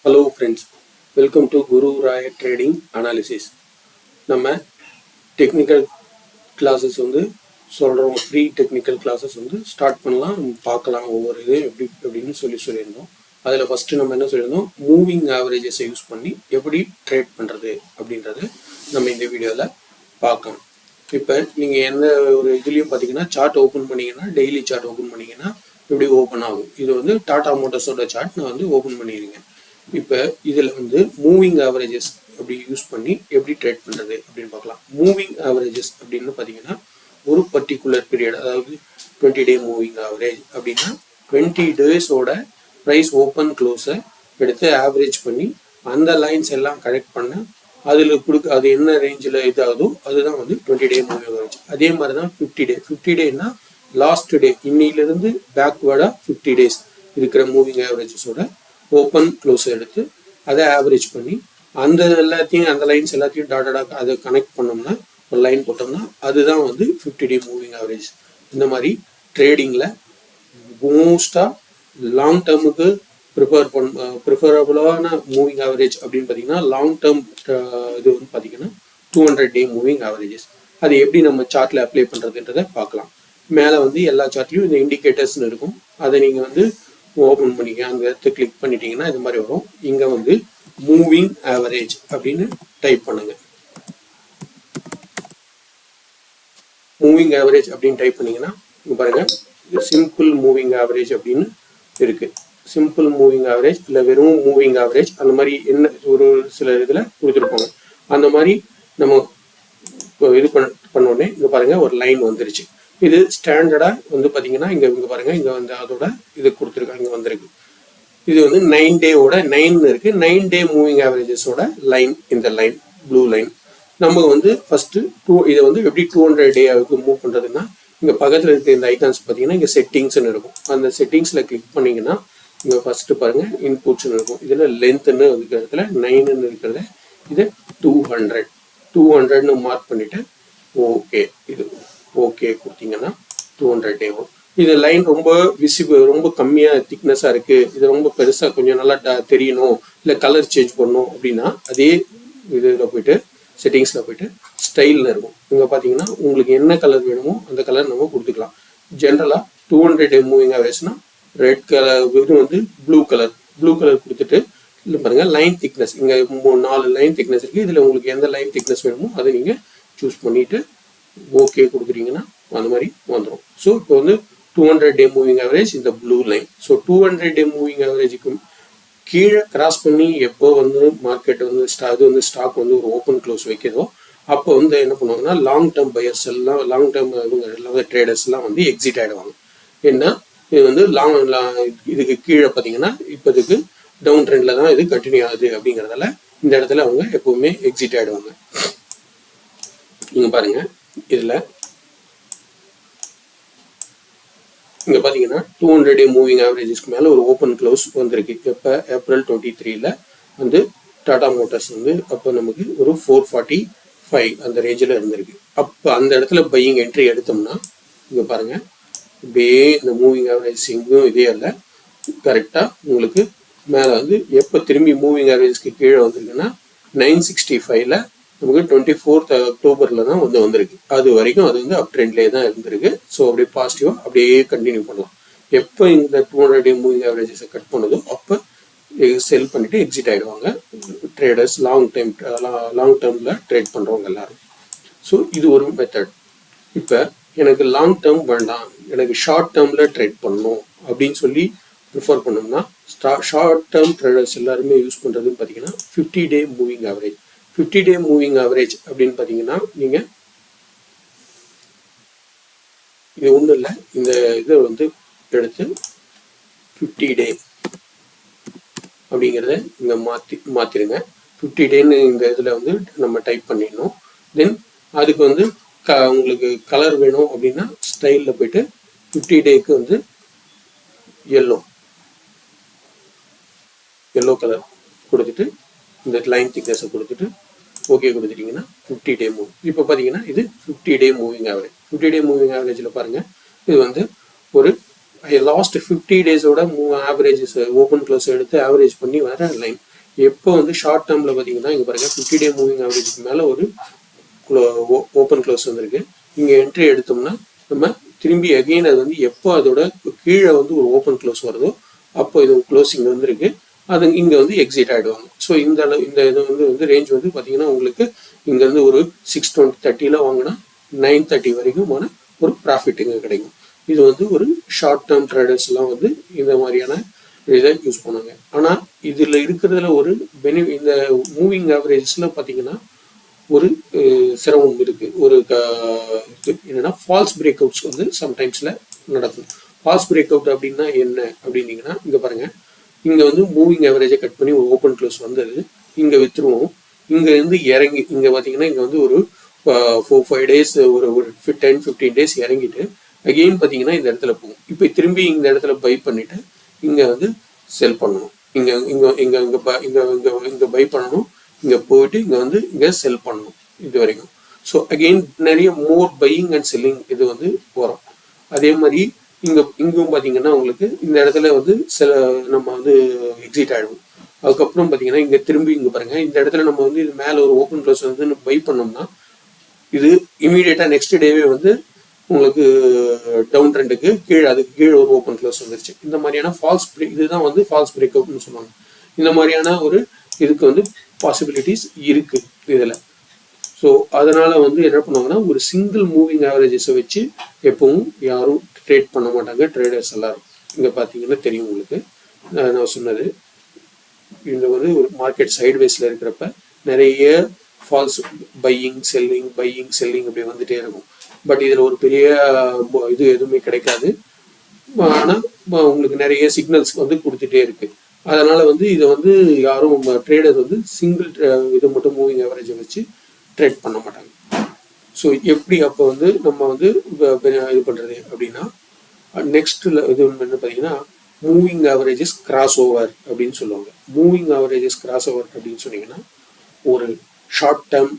Hello friends, welcome to Guru Raya Trading Analysis. நம்ம technical classes சொல்கிறோம், free technical classes start பண்ணலாம், பார்க்கலாம் ஒவ்வொரு இது எப்படி எப்படின்னு சொல்லியிருந்தோம். அதில் ஃபஸ்ட்டு நம்ம என்ன சொல்லியிருந்தோம், மூவிங் ஆவரேஜஸை யூஸ் பண்ணி எப்படி ட்ரேட் பண்ணுறது அப்படின்றது நம்ம இந்த வீடியோவில் பார்க்கலாம். இப்போ நீங்கள் எந்த ஒரு இதுலேயும் பார்த்தீங்கன்னா சார்ட் ஓப்பன் பண்ணிங்கன்னா, டெய்லி சார்ட் ஓப்பன் பண்ணிங்கன்னா எப்படி ஓப்பன் ஆகும். இது டாடா மோட்டர்ஸோட சார்ட் நான் ஓப்பன் பண்ணியிருக்கேன். இப்போ இதில் மூவிங் ஆவரேஜஸ் அப்படி யூஸ் பண்ணி எப்படி ட்ரேட் பண்ணுறது அப்படின்னு பார்க்கலாம். மூவிங் ஆவரேஜஸ் அப்படின்னு பார்த்தீங்கன்னா ஒரு பர்டிகுலர் பீரியட், அதாவது 20 டே மூவிங் ஆவரேஜ் அப்படின்னா 20 டேஸோட ப்ரைஸ் ஓப்பன் க்ளோஸை எடுத்து ஆவரேஜ் பண்ணி அந்த லைன்ஸ் எல்லாம் கரெக்ட் பண்ண அதில் அது என்ன ரேஞ்சில் இதாகுதோ அதுதான் 20 டே மூவிங் ஆவரேஜ். அதே மாதிரி தான் 50 டேனா லாஸ்ட் டே, இன்னிலிருந்து பேக்வேர்டாக 50 டேஸ் இருக்கிற மூவிங் ஆவரேஜஸோட ஓப்பன் க்ளோஸ் எடுத்து அதை ஆவரேஜ் பண்ணி அந்த எல்லாத்தையும் அந்த லைன்ஸ் எல்லாத்தையும் டாட்டடாக அதை கனெக்ட் பண்ணோம்னா ஒரு லைன் போட்டோம்னா அதுதான் 50 டே மூவிங் ஆவரேஜ். இந்த மாதிரி ட்ரேடிங்கில் மோஸ்ட்டாக லாங் டேர்முக்கு ப்ரிஃபரபுளான மூவிங் ஆவரேஜ் அப்படின்னு பார்த்தீங்கன்னா லாங் டேர்ம் இது பார்த்தீங்கன்னா 200 டே மூவிங் ஆவரேஜஸ். அது எப்படி நம்ம சார்ட்டில் அப்ளை பண்ணுறதுன்றதை பார்க்கலாம். மேலே எல்லா சார்ட்லையும் இந்த இண்டிகேட்டர்ஸ்னு இருக்கும், அதை நீங்கள் ஓப்பன் பண்ணிக்க அந்த இடத்த கிளிக் பண்ணிட்டீங்கன்னா இது மாதிரி வரும். இங்கே மூவிங் ஆவரேஜ் அப்படின்னு டைப் பண்ணுங்க. மூவிங் ஆவரேஜ் அப்படின்னு டைப் பண்ணீங்கன்னா இங்கே பாருங்க, சிம்பிள் மூவிங் ஆவரேஜ் அப்படின்னு இருக்கு. சிம்பிள் மூவிங் ஆவரேஜ் இல்லை வெறும் மூவிங் ஆவரேஜ் அந்த மாதிரி என்ன ஒரு சில இதில் கொடுத்துருப்பாங்க. அந்த மாதிரி நம்ம இது பண்ணோடனே இங்கே பாருங்க ஒரு லைன் வந்துருச்சு. இது ஸ்டாண்டர்டாக பார்த்தீங்கன்னா இங்கே பாருங்க, இங்கே அதோட இது கொடுத்துருக்காங்க, இங்கே வந்திருக்கு. இது 9 டேவோட 9 இருக்கு. 9 டே மூவிங் ஆவரேஜஸோட லைன், இந்த லைன் ப்ளூ லைன். நம்ம ஃபர்ஸ்ட் இதை எப்படி 200 டேவுக்கு மூவ் பண்ணுறதுன்னா இங்கே பக்கத்தில் இருக்க இந்த ஐக்கான்ஸ் பார்த்தீங்கன்னா இங்கே செட்டிங்ஸ்ன்னு இருக்கும். அந்த செட்டிங்ஸில் கிளிக் பண்ணிங்கன்னா இங்கே ஃபஸ்ட்டு பாருங்கள் இன்புட்ஸ்ன்னு இருக்கும். இதில் லென்த்துன்னு இருக்கிற இடத்துல 9ன்னு இருக்கிறத இது 200ன்னு மார்க் பண்ணிவிட்டு ஓகே, இது ஓகே கொடுத்தீங்கன்னா 200 டே வரும். இது லைன் ரொம்ப ரொம்ப கம்மியாக திக்னஸாக இருக்குது, இது ரொம்ப பெருசாக கொஞ்சம் நல்லா தெரியணும், இல்லை கலர் சேஞ்ச் பண்ணணும் அப்படின்னா அதே இதில் போயிட்டு செட்டிங்ஸில் போயிட்டு ஸ்டைல்னு இருக்கும். இங்கே பார்த்தீங்கன்னா உங்களுக்கு என்ன கலர் வேணுமோ அந்த கலர் நம்ம கொடுத்துக்கலாம். ஜென்ரலாக 200 டே மூவிங் ஆவரேஜ்னா ரெட் கலர், இது ப்ளூ கலர் கொடுத்துட்டு இல்லை பாருங்கள் லைன் திக்னஸ், இங்கே 4 லைன் திக்னஸ் இருக்குது. இதில் உங்களுக்கு எந்த லைன் திக்னஸ் வேணுமோ அதை நீங்கள் சூஸ் பண்ணிவிட்டு ஓகே கொடுக்குறீங்கன்னா அந்த மாதிரி வந்துடும். ஸோ இப்போ 200 டே மூவிங் ஆவரேஜ் இந்த blue line. So 200 day moving ஆவரேஜுக்கு கீழே கிராஸ் பண்ணி எப்போ மார்க்கெட் அது ஸ்டாக் ஒரு ஓப்பன் க்ளோஸ் வைக்கிறதோ அப்போ என்ன பண்ணுவாங்கன்னா லாங் டேர்ம் பையர்ஸ் எல்லாம், லாங் டேர்ம் இவங்க ட்ரேடர்ஸ் எல்லாம் எக்ஸிட் ஆகிடுவாங்க. ஏன்னா இது இதுக்கு கீழே பார்த்தீங்கன்னா இப்போதுக்கு டவுன் ட்ரெண்டில் தான் இது கண்டினியூ ஆகுது அப்படிங்கிறதால இந்த இடத்துல அவங்க எப்பவுமே எக்ஸிட் ஆகிடுவாங்க. நீங்கள் பாருங்கள், இதில் இங்கே பார்த்தீங்கன்னா 200 டே மூவிங் ஆவரேஜஸ்க்கு மேலே ஒரு ஓப்பன் க்ளோஸ் வந்திருக்கு. எப்போ ஏப்ரல் 23 டாடா மோட்டார்ஸ் அப்போ நமக்கு ஒரு 445 அந்த ரேஞ்சில் இருந்திருக்கு. அப்போ அந்த இடத்துல பையிங் என்ட்ரி எடுத்தோம்னா இங்கே பாருங்கள், இப்படியே இந்த மூவிங் ஆவரேஜ் இங்கும் இதே இல்லை, கரெக்டாக உங்களுக்கு மேலே எப்போ திரும்பி மூவிங் ஆவரேஜ்க்கு கீழே வந்திருக்குன்னா 965 நமக்கு 24th அக்டோபரில் தான் வந்திருக்கு. அது வரைக்கும் அது அப் ட்ரெண்ட்லேயே தான் இருந்திருக்கு. ஸோ அப்படியே பாசிட்டிவாக அப்படியே கண்டினியூ பண்ணலாம். எப்போ இந்த 200 டே மூவிங் ஆவரேஜஸை கட் பண்ணதோ அப்போ செல் பண்ணிவிட்டு எக்ஸிட் ஆகிடுவாங்க ட்ரேடர்ஸ், லாங் டேர்மில் ட்ரேட் பண்ணுறவங்க எல்லாரும். ஸோ இது ஒரு மெத்தட். இப்போ எனக்கு லாங் டேர்ம் வேண்டாம், எனக்கு ஷார்ட் டேர்மில் ட்ரேட் பண்ணணும் அப்படின்னு சொல்லி ப்ரிஃபர் பண்ணோம்னா ஷார்ட் டேர்ம் ட்ரேடர்ஸ் எல்லாருமே யூஸ் பண்ணுறதுன்னு பார்த்தீங்கன்னா 50 day moving average. 50 day moving average அப்படின்னு பார்த்தீங்கன்னா நீங்கள் இது ஒன்றும் இல்லை, இந்த இதை எடுத்து 50 டே அப்படிங்கிறத இங்கே மாற்றிடுங்க. 50 டேன்னு இந்த இதில் நம்ம டைப் பண்ணிடணும். தென் அதுக்கு உங்களுக்கு கலர் வேணும் அப்படின்னா ஸ்டைலில் போயிட்டு 50 டேக்கு எல்லோ கலர் கொடுத்துட்டு இந்த லைன் திக்னஸை கொடுத்துட்டு ஓகே கொடுத்துட்டீங்கன்னா 50 டே மூவ். இப்போ பார்த்தீங்கன்னா இது 50 day moving average. 50 day moving ஆவரேஜில் பாருங்கள், இது ஒரு லாஸ்ட் 50 டேஸோட ஆவரேஜஸ் ஓப்பன் க்ளோஸ் எடுத்து ஆவரேஜ் பண்ணி வர லைன். எப்போ வந்து ஷார்ட் டேர்மில் பார்த்தீங்கன்னா இங்கே பாருங்கள் 50-day மூவிங் ஆவரேஜுக்கு மேலே ஒரு ஓப்பன் க்ளோஸ் வந்திருக்கு. இங்கே என்ட்ரி எடுத்தோம்னா நம்ம திரும்பி அகெயின் அது வந்து எப்போ அதோட கீழே வந்து ஒரு ஓப்பன் க்ளோஸ் வருதோ அப்போ இது க்ளோசிங் வந்திருக்கு, அது இங்கே வந்து எக்ஸிட் ஆகிடுவாங்க. ஸோ இந்த இது வந்து ரேஞ்ச் வந்து பார்த்தீங்கன்னா உங்களுக்கு இங்கேருந்து ஒரு 6:20 வாங்கினா 9:30 வரைக்குமான ஒரு ப்ராஃபிட் இங்கே கிடைக்கும். இது வந்து ஒரு ஷார்ட் டேர்ம் ட்ரேடர்ஸ்லாம் வந்து இந்த மாதிரியான இதை யூஸ் பண்ணாங்க. ஆனால் இதில் இருக்கிறதுல ஒரு இந்த மூவிங் ஆவரேஜஸில் பார்த்தீங்கன்னா ஒரு சிரமம் இருக்கு. ஒரு என்னன்னா ஃபால்ஸ் பிரேக் அவுட்ஸ் வந்து சம்டைம்ஸ்ல நடக்கும். ஃபால்ஸ் பிரேக் அவுட் அப்படின்னா என்ன அப்படின்னீங்கன்னா இங்க பாருங்க, இங்க வந்து மூவிங் ஆவரேஜை கட் பண்ணி ஒரு ஓப்பன் க்ளோஸ் வந்தது, இங்க வித்துருவோம். இங்க இருந்து இறங்கி இங்க பாத்தீங்கன்னா இங்க வந்து ஒரு 4-5 days ஒரு 10-15 days இறங்கிட்டு அகெயின் பாத்தீங்கன்னா இந்த இடத்துல போகும். இப்போ திரும்பி இந்த இடத்துல பை பண்ணிட்டு இங்க வந்து செல் பண்ணணும். இங்க இங்க இங்க இங்க இங்க இங்க பை பண்ணணும், இங்கே போயிட்டு இங்கே வந்து இங்கே செல் பண்ணணும் இது வரைக்கும். ஸோ அகெயின் நிறைய மோர் பையிங் அண்ட் செல்லிங் இது வந்து வரும். அதே மாதிரி இங்கும் பார்த்தீங்கன்னா உங்களுக்கு இந்த இடத்துல வந்து நம்ம வந்து எக்ஸிட் ஆகிடும். அதுக்கப்புறம் பார்த்தீங்கன்னா இங்கே திரும்பி இங்கே பாருங்கள், இந்த இடத்துல நம்ம வந்து இது மேலே ஒரு ஓப்பன் க்ளோஸ் வந்து பை பண்ணோம்னா இது இமீடியட்டாக நெக்ஸ்ட் டேவே வந்து உங்களுக்கு டவுன் ட்ரெண்டுக்கு கீழே அதுக்கு கீழே ஒரு ஓப்பன் க்ளோஸ் வந்துருச்சு. இந்த மாதிரியான ஃபால்ஸ் பிரேக், இதுதான் வந்து ஃபால்ஸ் பிரேக் அவுட்னு சொல்லுவாங்க. இந்த மாதிரியான ஒரு இதுக்கு வந்து பாசிபிலிட்டிஸ் இருக்கு இதில். ஸோ அதனால வந்து என்ன பண்ணுவாங்கன்னா ஒரு சிங்கிள் மூவிங் ஆவரேஜஸை வச்சு எப்பவும் யாரும் ட்ரேட் பண்ண மாட்டாங்க ட்ரேடர்ஸ் எல்லாரும். இங்கே பார்த்தீங்கன்னா தெரியும் உங்களுக்கு நான் சொன்னது. இந்த வந்து ஒரு மார்க்கெட் சைட்வேஸில் இருக்கிறப்ப நிறைய ஃபால்ஸ் பையிங் செல்லிங் அப்படி வந்துட்டே இருக்கும். பட் இதில் ஒரு பெரிய இது எதுவுமே கிடைக்காது. ஆனால் உங்களுக்கு நிறைய சிக்னல்ஸ் வந்து கொடுத்துட்டே இருக்கு. அதனால வந்து இதை வந்து யாரும் ட்ரேடர் வந்து சிங்கிள் இதை மட்டும் மூவிங் ஆவரேஜை வச்சு ட்ரேட் பண்ண மாட்டாங்க. ஸோ எப்படி அப்போ வந்து நம்ம வந்து இது பண்ணுறது அப்படின்னா நெக்ஸ்ட் இது என்ன பார்த்தீங்கன்னா மூவிங் ஆவரேஜஸ் கிராஸ் ஓவர் அப்படின்னு சொல்லுவாங்க. மூவிங் ஆவரேஜஸ் கிராஸ் ஓவர் அப்படின்னு சொன்னீங்கன்னா ஒரு ஷார்ட் டேர்ம்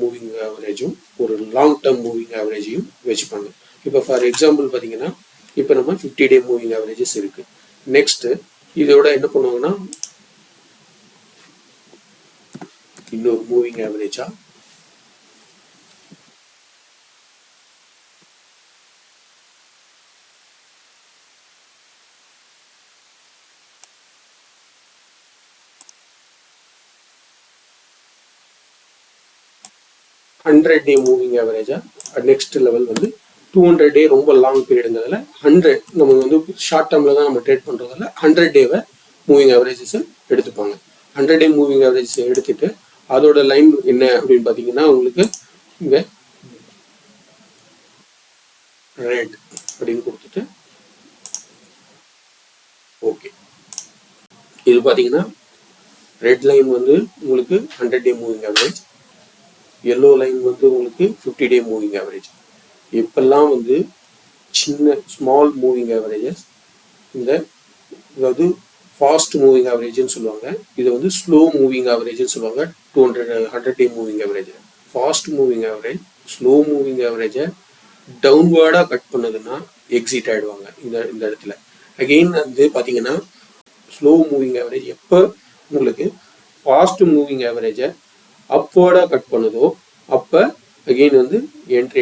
மூவிங் ஆவரேஜும் ஒரு லாங் டேர்ம் மூவிங் ஆவரேஜையும் வச்சுப்பாங்க. இப்போ ஃபார் எக்ஸாம்பிள் பார்த்தீங்கன்னா இப்போ நம்ம 50-day மூவிங் ஆவரேஜஸ் இருக்குது. நெக்ஸ்ட்டு இதோட என்ன பண்ணுவாங்கன்னா இன்னொரு மூவிங் ஆவரேஜா $100-day மூவிங் ஆவரேஜா நெக்ஸ்ட் லெவல் வந்து 200-day ரொம்ப லாங் பீரியடுங்கிறதுல 100 நம்ம வந்து ஷார்ட் டேர்மில் தான் நம்ம ட்ரேட் பண்ணுறதால 100-day மூவிங் ஆவரேஜஸை எடுத்துப்பாங்க. 100-day மூவிங் ஆவரேஜஸை எடுத்துட்டு அதோட லைன் என்ன அப்படின்னு பார்த்தீங்கன்னா உங்களுக்கு இங்கே ரெட் அப்படின்னு கொடுத்துட்டு ஓகே. இது பார்த்தீங்கன்னா ரெட் லைன் வந்து உங்களுக்கு 100-day moving average, yellow line வந்து உங்களுக்கு 50-day மூவிங் ஆவரேஜ். இப்பெல்லாம் வந்து சின்ன ஸ்மால் மூவிங் ஆவரேஜஸ் இந்த அதாவது ஃபாஸ்ட் மூவிங் ஆவரேஜ்னு சொல்லுவாங்க, இதை வந்து ஸ்லோ மூவிங் ஆவரேஜ்னு சொல்லுவாங்க. 100-day moving average, fast moving average, slow moving ஆவரேஜை டவுன்வேர்டாக கட் பண்ணதுன்னா எக்ஸிட் ஆகிடுவாங்க இந்த இடத்துல. அகெயின் வந்து பார்த்தீங்கன்னா ஸ்லோ மூவிங் ஆவரேஜ் எப்போ உங்களுக்கு ஃபாஸ்ட் மூவிங் ஆவரேஜை அப்வேர்டாக கட் பண்ணுதோ அப்போ அகெயின் வந்து என்ட்ரி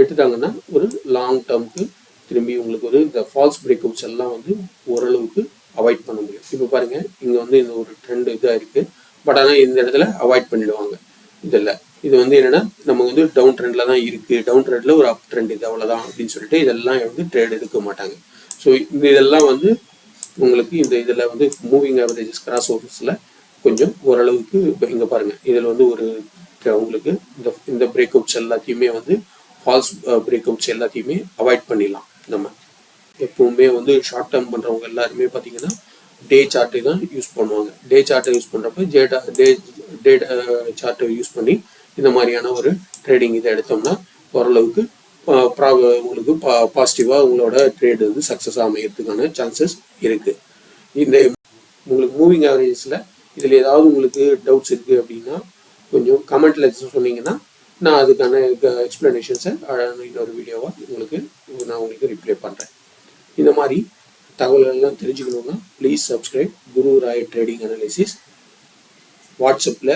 எடுத்தாங்கன்னா ஒரு லாங் டேர்முக்கு திரும்பி உங்களுக்கு ஒரு இந்த ஃபால்ஸ் பிரேக் அவுட்ஸ் எல்லாம் வந்து ஓரளவுக்கு அவாய்ட் பண்ண முடியும். இப்போ பாருங்க இங்கே வந்து இந்த ஒரு ட்ரெண்ட் இதாக இருக்குது, பட் ஆனால் இந்த இடத்துல அவாய்ட் பண்ணிடுவாங்க. இதில் இது வந்து என்னென்னா நம்ம வந்து டவுன் ட்ரெண்டில் தான் இருக்குது, டவுன் ட்ரெண்டில் ஒரு அப் ட்ரெண்ட் இது அவ்வளோதான் அப்படின்னு சொல்லிட்டு இதெல்லாம் வந்து ட்ரேட் எடுக்க மாட்டாங்க. ஸோ இதெல்லாம் வந்து உங்களுக்கு இதில் வந்து மூவிங் ஆவரேஜஸ் கிராஸ் ஓவர்ஸில் கொஞ்சம் ஓரளவுக்கு இங்கே பாருங்கள் இதில் வந்து ஒரு உங்களுக்கு இந்த பிரேக் அவுட்ஸ் எல்லாத்தையுமே வந்து ஃபால்ஸ் பிரேக் அவுட்ஸ் எல்லாத்தையுமே அவாய்ட் பண்ணிடலாம். நம்ம எப்பவுமே வந்து ஷார்ட் டேர்ம் பண்ணுறவங்க எல்லாருமே பார்த்தீங்கன்னா டே சார்ட்டை தான் யூஸ் பண்ணுவாங்க. டே சார்ட்டை யூஸ் பண்ணுறப்ப டே சார்ட்டை யூஸ் பண்ணி இந்த மாதிரியான ஒரு ட்ரேடிங் இதை எடுத்தோம்னா ஓரளவுக்கு உங்களுக்கு பாசிட்டிவாக உங்களோட ட்ரேடு வந்து சக்ஸஸ் அமைகிறதுக்கான சான்சஸ் இருக்குது. இந்த உங்களுக்கு மூவிங் ஆவரேஜஸில் இதில் ஏதாவது உங்களுக்கு டவுட்ஸ் இருக்குது அப்படின்னா கொஞ்சம் கமெண்ட்டில் சொன்னீங்கன்னா நான் அதுக்கான எக்ஸ்ப்ளனேஷன்ஸை இன்னொரு வீடியோவாக உங்களுக்கு ரிப்ளை பண்ணுறேன். இந்த மாதிரி தகவல்கள்லாம் தெரிஞ்சுக்கணுன்னா please subscribe Guru Rai trading analysis. வாட்ஸ்அப்பில்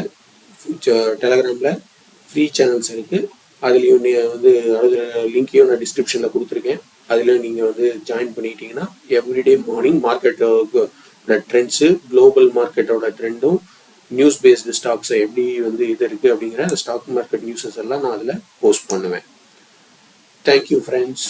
டெலகிராமில் ஃப்ரீ சேனல்ஸ் இருக்குது. அதுலேயும் வந்து அதோட லிங்க்கையும் நான் டிஸ்கிரிப்ஷனில் கொடுத்துருக்கேன். அதில் நீங்கள் வந்து ஜாயின் பண்ணிக்கிட்டீங்கன்னா எவ்ரிடே மார்னிங் மார்க்கெட்டோட ட்ரெண்ட்ஸு, குளோபல் மார்க்கெட்டோட ட்ரெண்டும், நியூஸ் பேஸ்டு ஸ்டாக்ஸை எப்படி வந்து இது இருக்குது அப்படிங்கிற அந்த ஸ்டாக் மார்க்கெட் நியூஸஸ் எல்லாம் நான் அதில் போஸ்ட் பண்ணுவேன். Thank you friends.